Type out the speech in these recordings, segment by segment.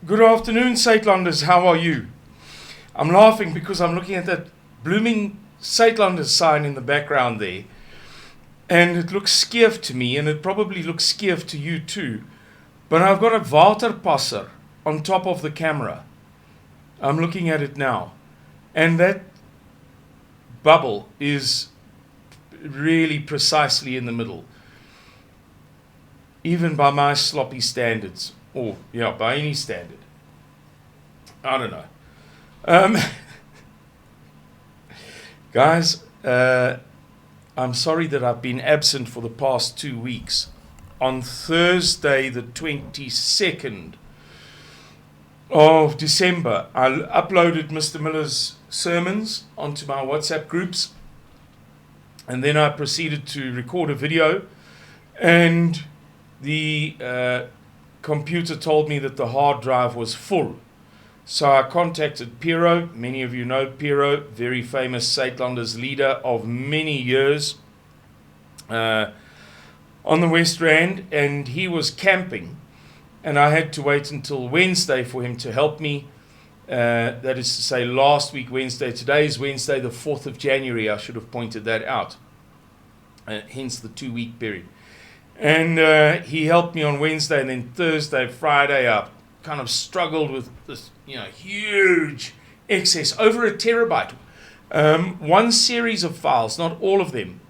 Good afternoon, Suidlanders. How are you? I'm laughing because I'm looking at that blooming Suidlanders sign in the background there. And it looks skeef to me, and it probably looks skeef to you too. But I've got a waterpasser on top of the camera. I'm looking at it now. And that bubble is really precisely in the middle. Even by my sloppy standards. Or, yeah, by any standard. I don't know. Guys, I'm sorry that I've been absent for the past 2 weeks. On Thursday, the 22nd of December, I uploaded Mr. Miller's sermons onto my WhatsApp groups. And then I proceeded to record a video. And the computer told me that the hard drive was full. So I contacted Piero. Many of you know Piero, very famous Suidlanders leader of many years on the West Rand, and he was camping, and I had to wait until Wednesday for him to help me. That is to say, last week Wednesday. Today is Wednesday, the 4th of January. I should have pointed that out, hence the 2-week period. And he helped me on Wednesday, and then Thursday, Friday, I kind of struggled with this, huge excess, over a terabyte. One series of files, not all of them,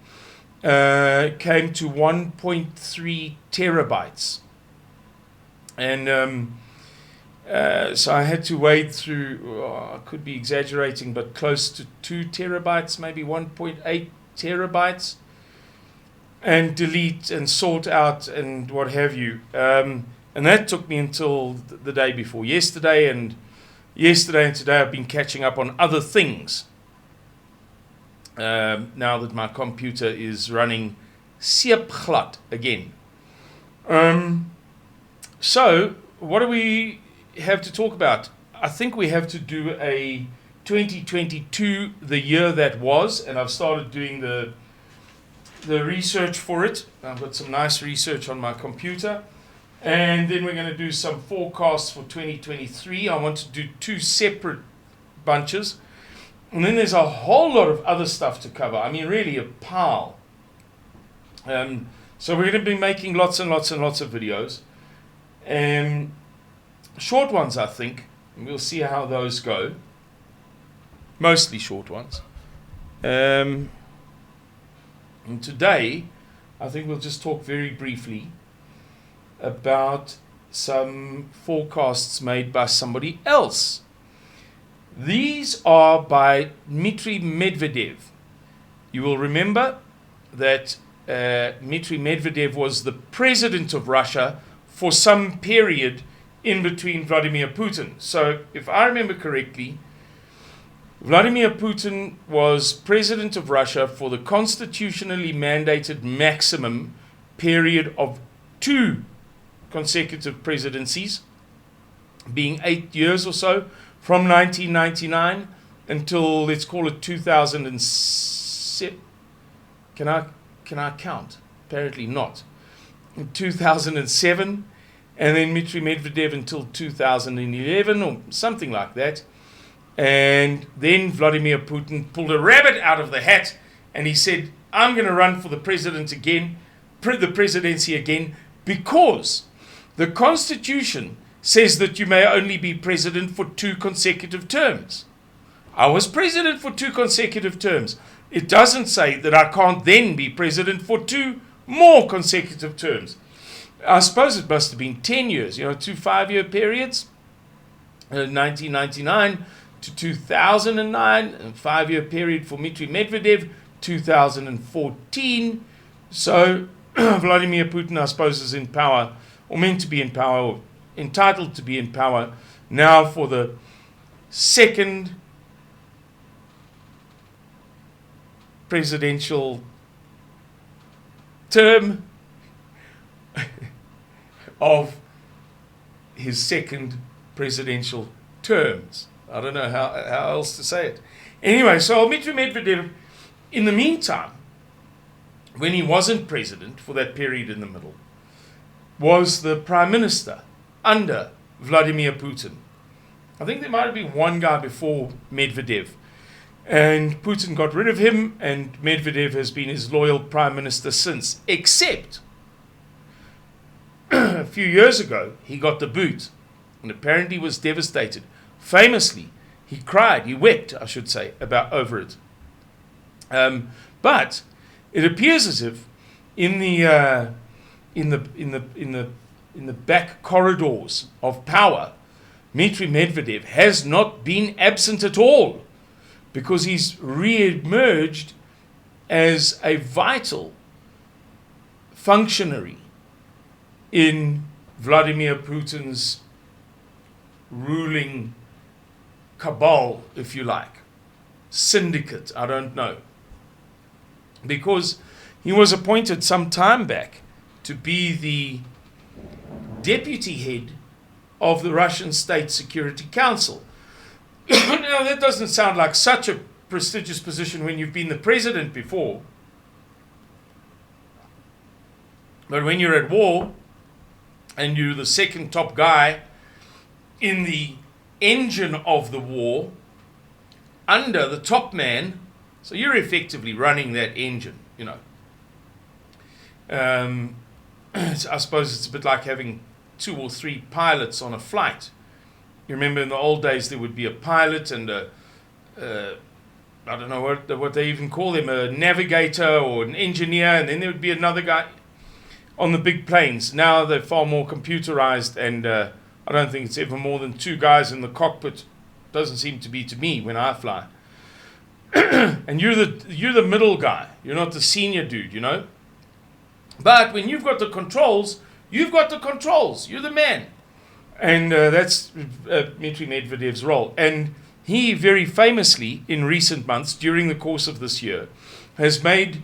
came to 1.3 terabytes. And so I had to wade through, I could be exaggerating, but close to 2 terabytes, maybe 1.8 terabytes. And delete and sort out and what have you. And that took me until the day before yesterday. And yesterday and today I've been catching up on other things. Now that my computer is running seepglad again. So, what do we have to talk about? I think we have to do a 2022, the year that was. And I've started doing the research for it. I've got some nice research on my computer. And then we're going to do some forecasts for 2023. I want to do 2 separate bunches. And then there's a whole lot of other stuff to cover. I mean, really a pile. So we're going to be making lots and lots and lots of videos. Short ones, I think. And we'll see how those go. Mostly short ones. And today, I think we'll just talk very briefly about some forecasts made by somebody else. These are by Dmitry Medvedev. You will remember that Dmitry Medvedev was the president of Russia for some period in between Vladimir Putin. So, if I remember correctly, Vladimir Putin was president of Russia for the constitutionally mandated maximum period of 2 consecutive presidencies, being 8 years or so, from 1999 until, let's call it 2007. Can I count? Apparently not. In 2007, and then Dmitry Medvedev until 2011 or something like that. And then Vladimir Putin pulled a rabbit out of the hat and he said, I'm going to run for the presidency again, because the Constitution says that you may only be president for 2 consecutive terms. I was president for 2 consecutive terms. It doesn't say that I can't then be president for 2 more consecutive terms. I suppose it must have been 10 years, 2 5-year periods, 1999 to 2009, a 5-year period for Dmitry Medvedev, 2014. So Vladimir Putin, I suppose, is in power, or meant to be in power, or entitled to be in power now for the 2nd presidential term of his 2nd presidential terms. I don't know how else to say it. Anyway, so Dmitry Medvedev, in the meantime, when he wasn't president for that period in the middle, was the prime minister under Vladimir Putin. I think there might have been one guy before Medvedev. And Putin got rid of him, and Medvedev has been his loyal prime minister since. Except, a few years ago, he got the boot, and apparently was devastated. Famously, he cried, he wept, I should say, over it. But it appears as if in the back corridors of power, Dmitry Medvedev has not been absent at all, because he's re-emerged as a vital functionary in Vladimir Putin's ruling cabal, if you like, syndicate, I don't know. Because he was appointed some time back to be the deputy head of the Russian State Security Council. Now, that doesn't sound like such a prestigious position when you've been the president before. But when you're at war and you're the second top guy in the engine of the war, under the top man, so you're effectively running that engine, you know. I suppose it's a bit like having 2 or 3 pilots on a flight. You remember in the old days there would be a pilot and I don't know what they even call them, a navigator or an engineer, and then there would be another guy on the big planes. Now they're far more computerized, and I don't think it's ever more than 2 guys in the cockpit. Doesn't seem to be to me when I fly. And you're the middle guy. You're not the senior dude, you know. But when you've got the controls, you've got the controls. You're the man. And that's Dmitry Medvedev's role. And he very famously, in recent months, during the course of this year, has made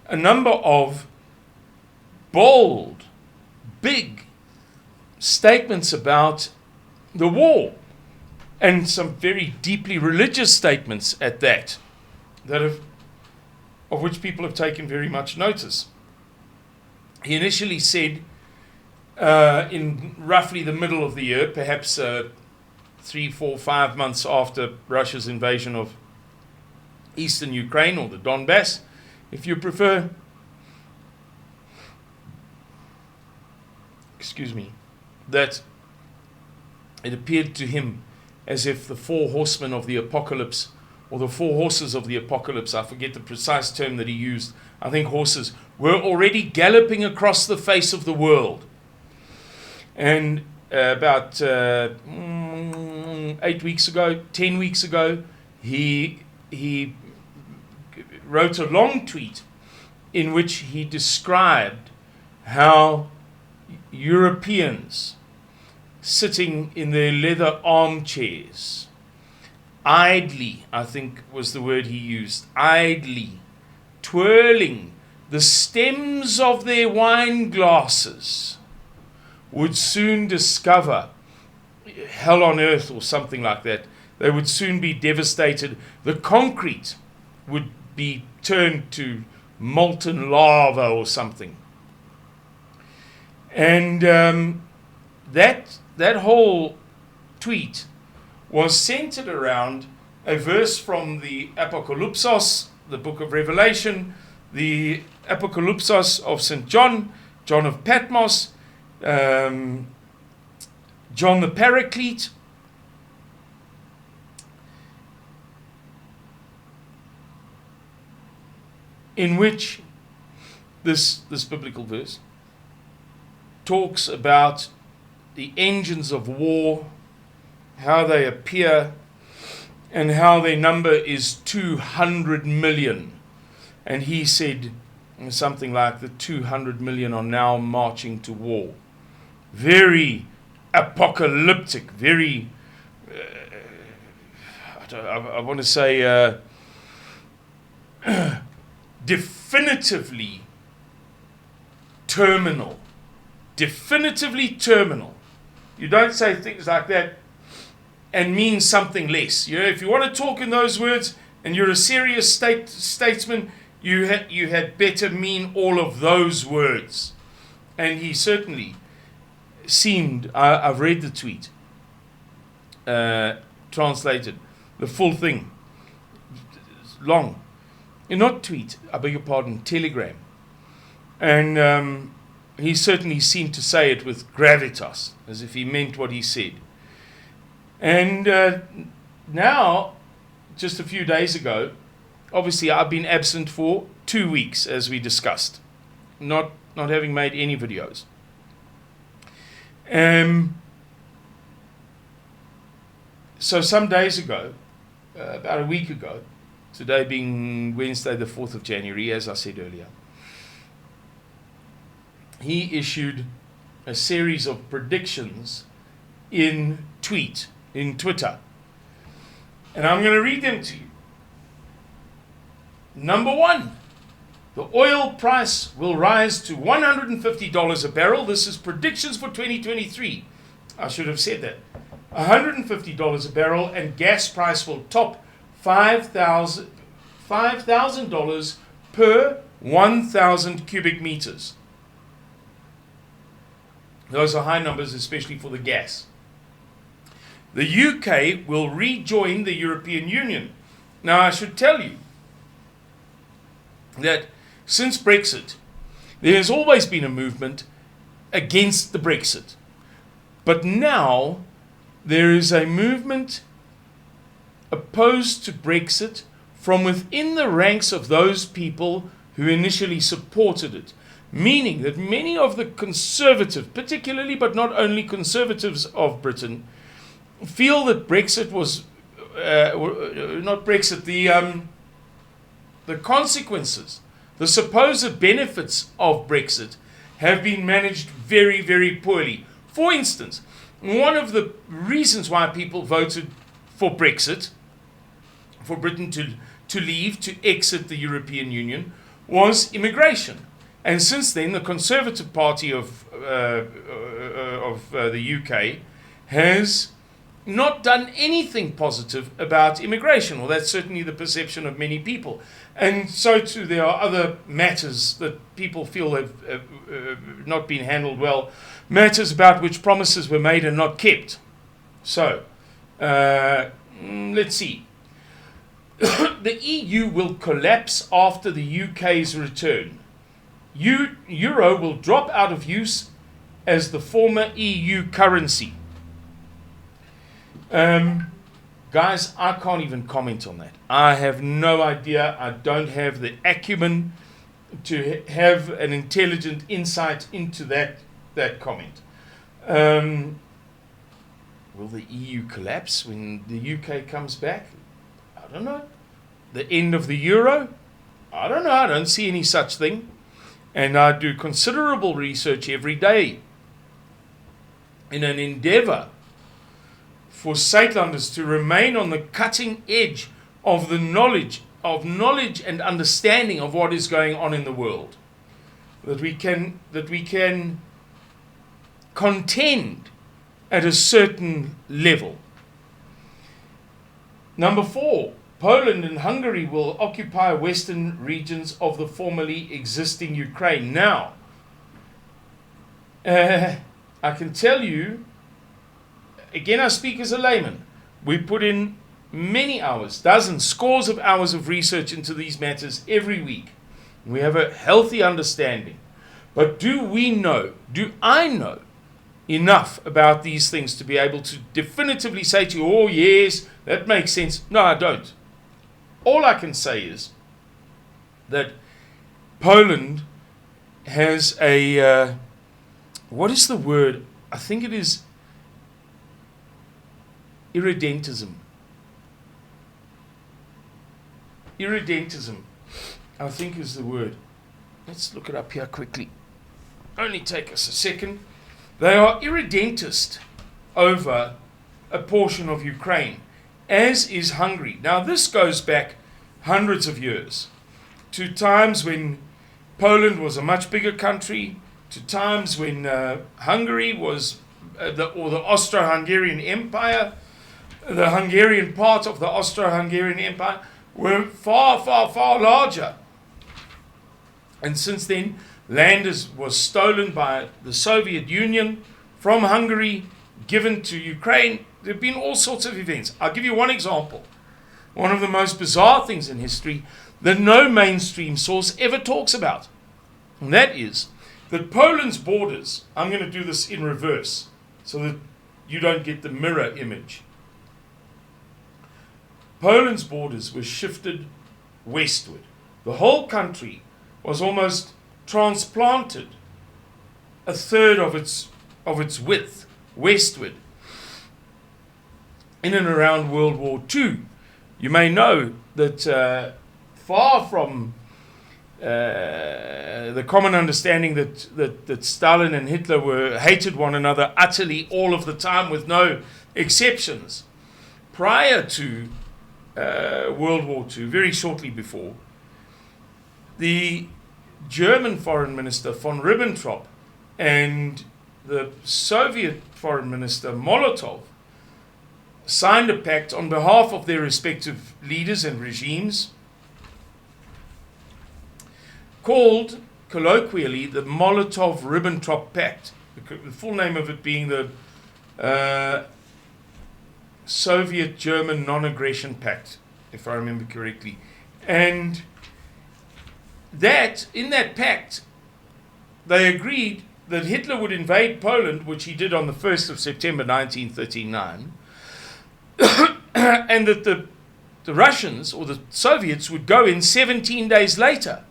a number of bold, big statements about the war. And some very deeply religious statements at that, of which people have taken very much notice. He initially said, in roughly the middle of the year, perhaps 3, 4, 5 months after Russia's invasion of eastern Ukraine, or the Donbass, if you prefer, that it appeared to him as if the 4 horsemen of the apocalypse, or the 4 horses of the apocalypse, I forget the precise term that he used, I think horses, were already galloping across the face of the world. And about 8 weeks ago, 10 weeks ago, he wrote a long tweet in which he described how Europeans sitting in their leather armchairs, idly, I think was the word he used, idly, twirling the stems of their wine glasses, would soon discover hell on earth or something like that. They would soon be devastated. The concrete would be turned to molten lava or something. And that whole tweet was centered around a verse from the Apocalypsos, the book of Revelation, the Apocalypsos of St. John, John of Patmos, John the Paraclete, in which this biblical verse talks about the engines of war, how they appear, and how their number is 200 million. And he said something like the 200 million are now marching to war. Very apocalyptic, very, I want to say, definitively terminal. Definitively terminal. You don't say things like that and mean something less. You know, if you want to talk in those words and you're a serious statesman, you had better mean all of those words. And he certainly seemed, I've read the tweet, translated, the full thing. It's long. Not tweet, I beg your pardon, telegram. And he certainly seemed to say it with gravitas, as if he meant what he said. And now, just a few days ago, obviously I've been absent for 2 weeks, as we discussed, not having made any videos. So some days ago, about a week ago, today being Wednesday the 4th of January, as I said earlier, he issued a series of predictions in Twitter. And I'm going to read them to you. Number 1, the oil price will rise to $150 a barrel. This is predictions for 2023. I should have said that. $150 a barrel, and gas price will top $5,000 per 1,000 cubic meters. Those are high numbers, especially for the gas. The UK will rejoin the European Union. Now, I should tell you that since Brexit, there has always been a movement against the Brexit. But now, there is a movement opposed to Brexit from within the ranks of those people who initially supported it. Meaning that many of the conservative, particularly but not only conservatives of Britain, feel that Brexit was, not Brexit, the consequences, the supposed benefits of Brexit have been managed very, very poorly. For instance, one of the reasons why people voted for Brexit, for Britain to leave, to exit the European Union, was immigration. And since then, the Conservative Party of the UK has not done anything positive about immigration. Well, that's certainly the perception of many people. And so too, there are other matters that people feel have not been handled well, matters about which promises were made and not kept. So, let's see. The EU will collapse after the UK's return. Euro will drop out of use as the former EU currency. Guys, I can't even comment on that. I have no idea. I don't have the acumen to have an intelligent insight into that comment. Will the EU collapse when the UK comes back? I don't know. The end of the euro? I don't know. I don't see any such thing. And I do considerable research every day in an endeavor for Suidlanders to remain on the cutting edge of the knowledge and understanding of what is going on in the world. That we can contend at a certain level. Number 4, Poland and Hungary will occupy western regions of the formerly existing Ukraine. Now, I can tell you, again, I speak as a layman. We put in many hours, dozens, scores of hours of research into these matters every week. We have a healthy understanding. But do I know enough about these things to be able to definitively say to you, oh yes, that makes sense? No, I don't. All I can say is that Poland has a, what is the word? I think it is irredentism. Irredentism, I think, is the word. Let's look it up here quickly. Only take us a second. They are irredentist over a portion of Ukraine, as is Hungary. Now, this goes back hundreds of years to times when Poland was a much bigger country, to times when Hungary was, the Austro-Hungarian Empire, the Hungarian part of the Austro-Hungarian Empire, were far, far, far larger. And since then, land was stolen by the Soviet Union from Hungary, given to Ukraine. There have been all sorts of events. I'll give you one example. One of the most bizarre things in history that no mainstream source ever talks about. And that is that Poland's borders, I'm going to do this in reverse so that you don't get the mirror image. Poland's borders were shifted westward. The whole country was almost transplanted a third of its width westward in and around World War II. You may know that far from the common understanding that Stalin and Hitler hated one another utterly all of the time with no exceptions, prior to World War II, very shortly before, the German foreign minister von Ribbentrop and the Soviet foreign minister Molotov signed a pact on behalf of their respective leaders and regimes called colloquially the Molotov-Ribbentrop Pact, the full name of it being the Soviet-German Non-Aggression Pact, if I remember correctly. And that, in that pact, they agreed that Hitler would invade Poland, which he did on the 1st of September 1939, and that the Russians, or the Soviets, would go in 17 days later,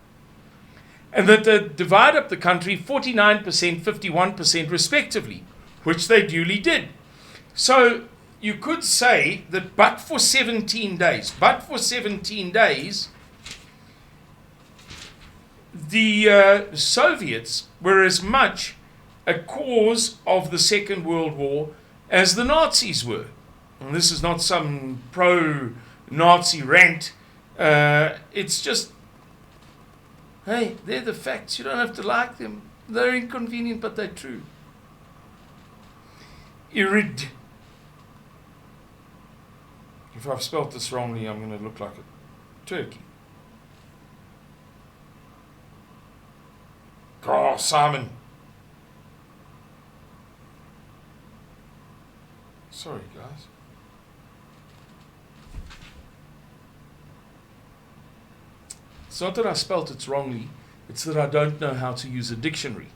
and that they'd divide up the country 49%, 51% respectively, which they duly did. So you could say that but for 17 days, the Soviets were as much a cause of the Second World War as the Nazis were. And this is not some pro-Nazi rant. It's just, hey, they're the facts. You don't have to like them. They're inconvenient, but they're true. If I've spelt this wrongly, I'm going to look like a turkey. Oh, Simon. Sorry, guys. It's not that I spelt it wrongly, it's that I don't know how to use a dictionary.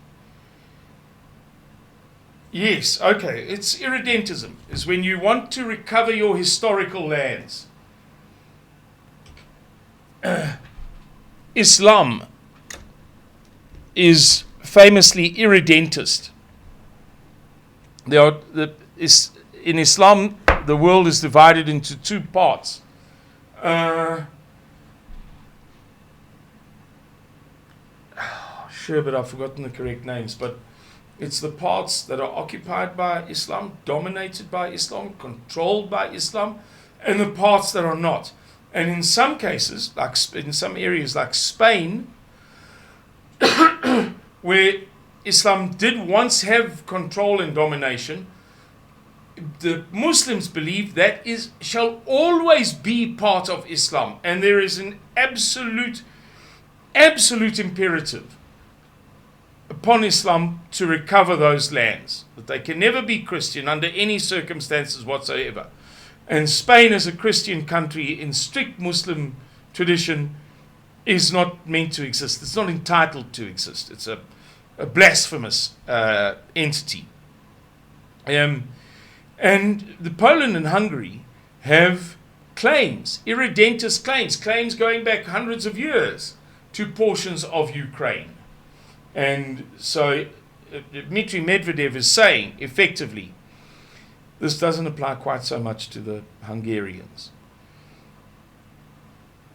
Yes, okay, it's irredentism. Is when you want to recover your historical lands. Islam is famously irredentist. In Islam, the world is divided into two parts. Sure, but I've forgotten the correct names. But it's the parts that are occupied by Islam, dominated by Islam, controlled by Islam, and the parts that are not. And in some cases, like in some areas like Spain, where Islam did once have control and domination, the Muslims believe that shall always be part of Islam, and there is an absolute imperative upon Islam to recover those lands, that they can never be Christian under any circumstances whatsoever. And Spain, as a Christian country in strict Muslim tradition, is not meant to exist. It's not entitled to exist. It's a blasphemous entity. And the Poland and Hungary have claims, irredentist claims going back hundreds of years to portions of Ukraine. And so Dmitry Medvedev is saying, effectively, this doesn't apply quite so much to the Hungarians,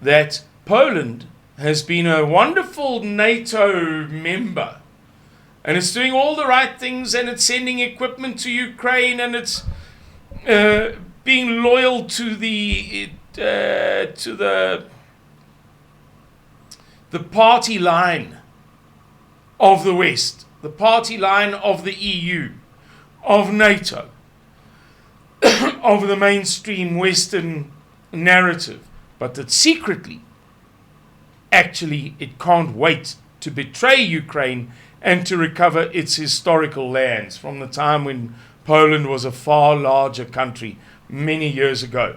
that Poland has been a wonderful NATO member, and it's doing all the right things, and it's sending equipment to Ukraine, and it's being loyal to the party line of the West, the party line of the EU, of NATO, of the mainstream Western narrative, but that secretly, actually, it can't wait to betray Ukraine and to recover its historical lands from the time when Poland was a far larger country many years ago.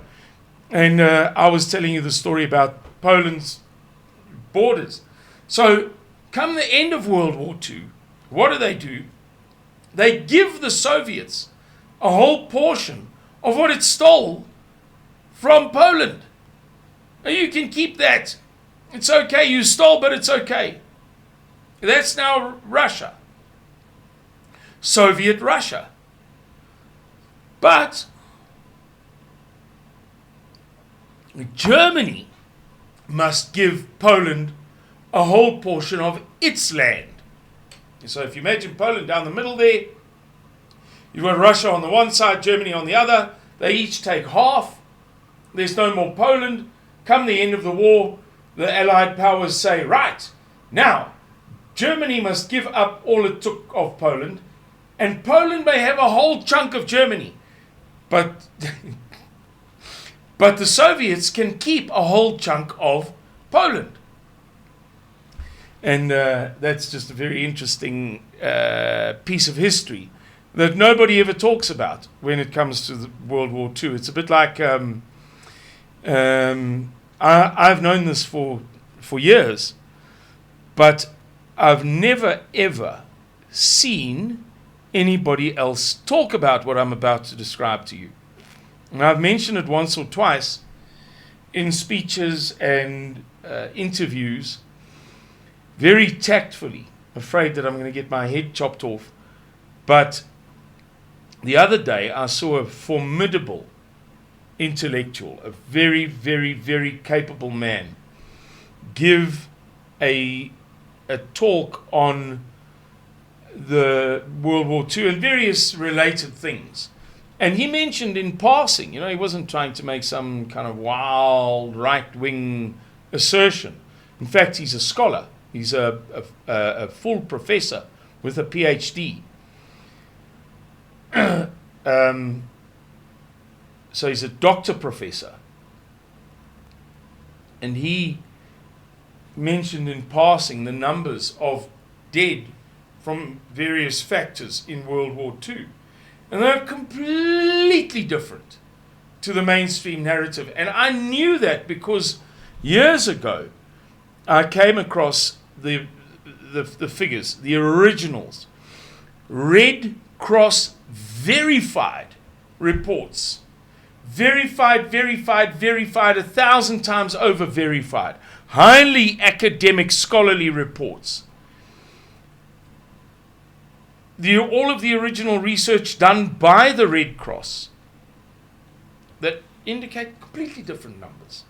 And I was telling you the story about Poland's borders. So, come the end of World War II, what do? They give the Soviets a whole portion of what it stole from Poland. Now, you can keep that. It's okay. You stole, but it's okay. That's now Russia. Soviet Russia. But Germany must give Poland a whole portion of its land. So if you imagine Poland down the middle there, you've got Russia on the one side, Germany on the other. They each take half. There's no more Poland. Come the end of the war, the Allied powers say, right, now, Germany must give up all it took of Poland, and Poland may have a whole chunk of Germany. But the Soviets can keep a whole chunk of Poland. And that's just a very interesting piece of history that nobody ever talks about when it comes to the World War II. It's a bit like, I've known this for years, but I've never ever seen anybody else talk about what I'm about to describe to you. And I've mentioned it once or twice in speeches and interviews, very tactfully, afraid that I'm going to get my head chopped off. But the other day I saw a formidable intellectual, a very, very, very capable man, give a talk on the World War II and various related things. And he mentioned in passing, he wasn't trying to make some kind of wild right-wing assertion. In fact, he's a scholar. He's a full professor with a PhD. So he's a doctor professor. And he mentioned in passing the numbers of dead from various factors in World War II. And they're completely different to the mainstream narrative. And I knew that because years ago, I came across the figures, the originals, Red Cross verified reports. Verified, 1,000 times over verified. Highly academic, scholarly reports. All of the original research done by the Red Cross that indicate completely different numbers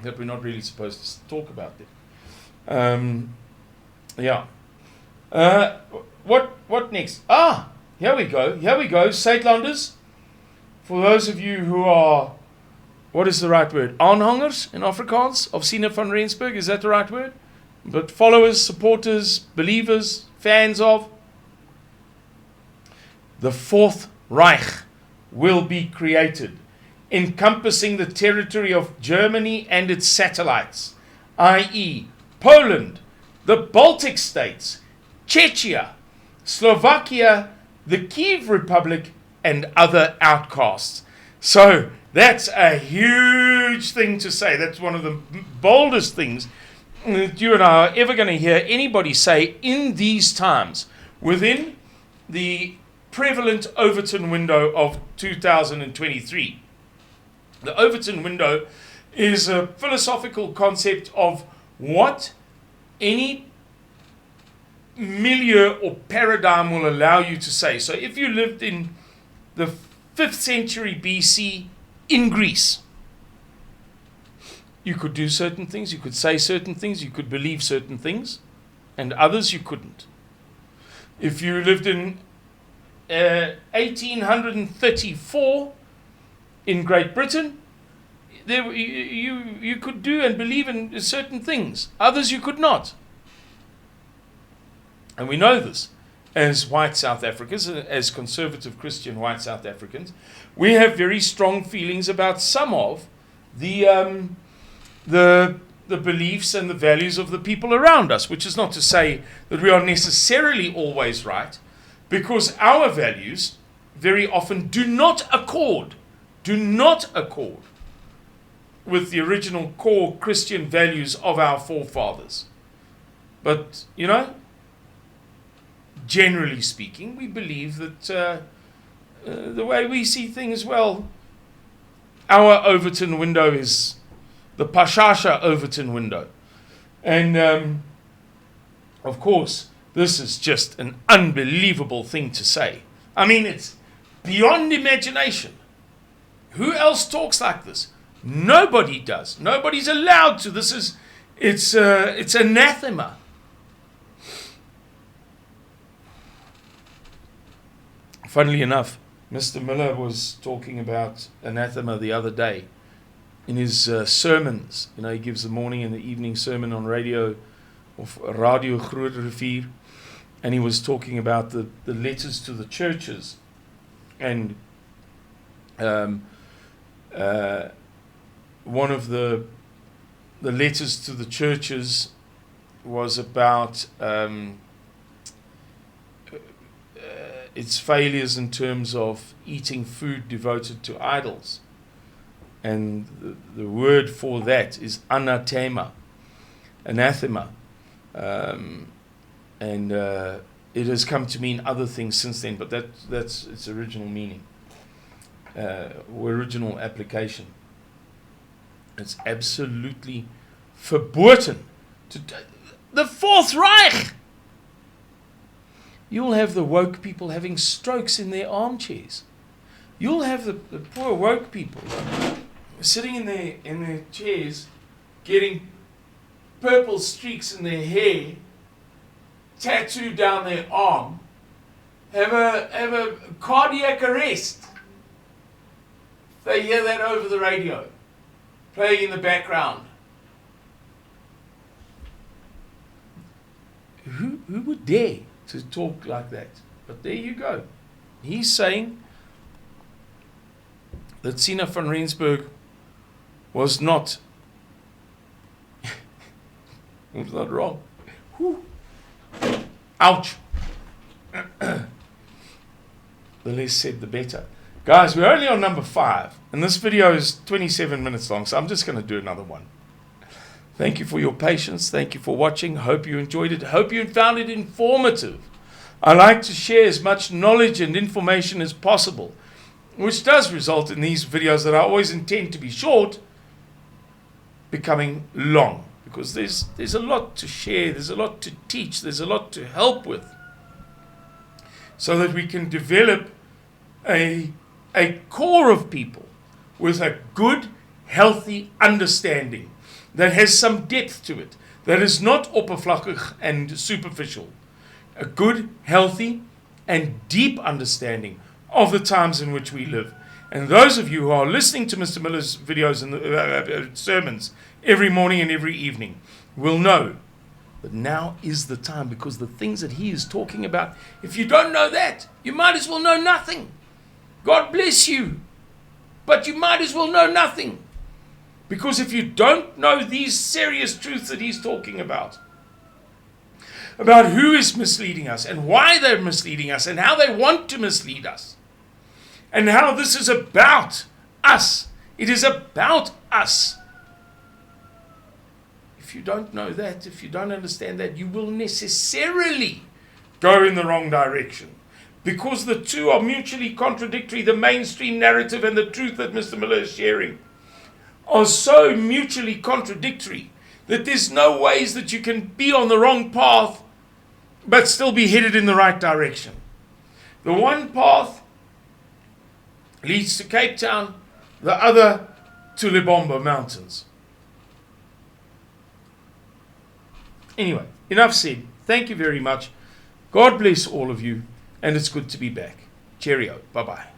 that we're not really supposed to talk about there. What next? Here we go. Suidlanders. For those of you who are, what is the right word? Aanhangers in Afrikaans of Sina van Rensburg, is that the right word? But followers, supporters, believers, fans of. The Fourth Reich will be created, encompassing the territory of Germany and its satellites, i.e. Poland, the Baltic states, Czechia, Slovakia, the Kiev Republic, and other outcasts. So that's a huge thing to say. That's one of the boldest things that you and I are ever going to hear anybody say in these times within the prevalent Overton window of 2023. The Overton window is a philosophical concept of what any milieu or paradigm will allow you to say. So if you lived in the 5th century BC in Greece, you could do certain things, you could say certain things, you could believe certain things, and others you couldn't. If you lived in 1834 in Great Britain, you could do and believe in certain things. Others you could not. And we know this as white South Africans, as conservative Christian white South Africans. We have very strong feelings about some of the beliefs and the values of the people around us, which is not to say that we are necessarily always right, because our values very often do not accord with the original core Christian values of our forefathers. But, generally speaking, we believe that the way we see things, well, our Overton window is the Pashasha Overton window. And, of course, this is just an unbelievable thing to say. I mean, it's beyond imagination. Who else talks like this? Nobody does. Nobody's allowed to. It's anathema. Funnily enough, Mr. Miller was talking about anathema the other day in his sermons. He gives the morning and the evening sermon on radio, of Radio Groot Rivier, and he was talking about the letters to the churches. And one of the letters to the churches was about its failures in terms of eating food devoted to idols. And the word for that is anathema. And it has come to mean other things since then, but that's its original meaning, original application. It's absolutely verboten. The Fourth Reich! You'll have the woke people having strokes in their armchairs. You'll have the poor woke people sitting in their chairs, getting purple streaks in their hair, tattooed down their arm, have a cardiac arrest. They hear that over the radio, playing in the background. Who would dare to talk like that? But there you go. He's saying that Sina van Rensburg was not wrong. Whew. Ouch. The less said, the better. Guys, we're only on number 5, and this video is 27 minutes long, so I'm just going to do another one. Thank you for your patience. Thank you for watching. Hope you enjoyed it. Hope you found it informative. I like to share as much knowledge and information as possible, which does result in these videos that I always intend to be short becoming long, because there's a lot to share, there's a lot to teach, there's a lot to help with, so that we can develop a core of people with a good, healthy understanding that has some depth to it, that is not oppervlakkig and superficial. A good, healthy, and deep understanding of the times in which we live. And those of you who are listening to Mr. Miller's videos and sermons every morning and every evening will know that now is the time, because the things that he is talking about, if you don't know that, you might as well know nothing. God bless you, but you might as well know nothing. Because if you don't know these serious truths that he's talking about who is misleading us and why they're misleading us and how they want to mislead us, and how this is about us. It is about us. If you don't know that, if you don't understand that, you will necessarily go in the wrong direction. Because the two are mutually contradictory. The mainstream narrative and the truth that Mr. Miller is sharing are so mutually contradictory that there's no ways that you can be on the wrong path but still be headed in the right direction. The one path leads to Cape Town, the other to Lebombo Mountains. Anyway, enough said. Thank you very much. God bless all of you, and it's good to be back. Cheerio. Bye-bye.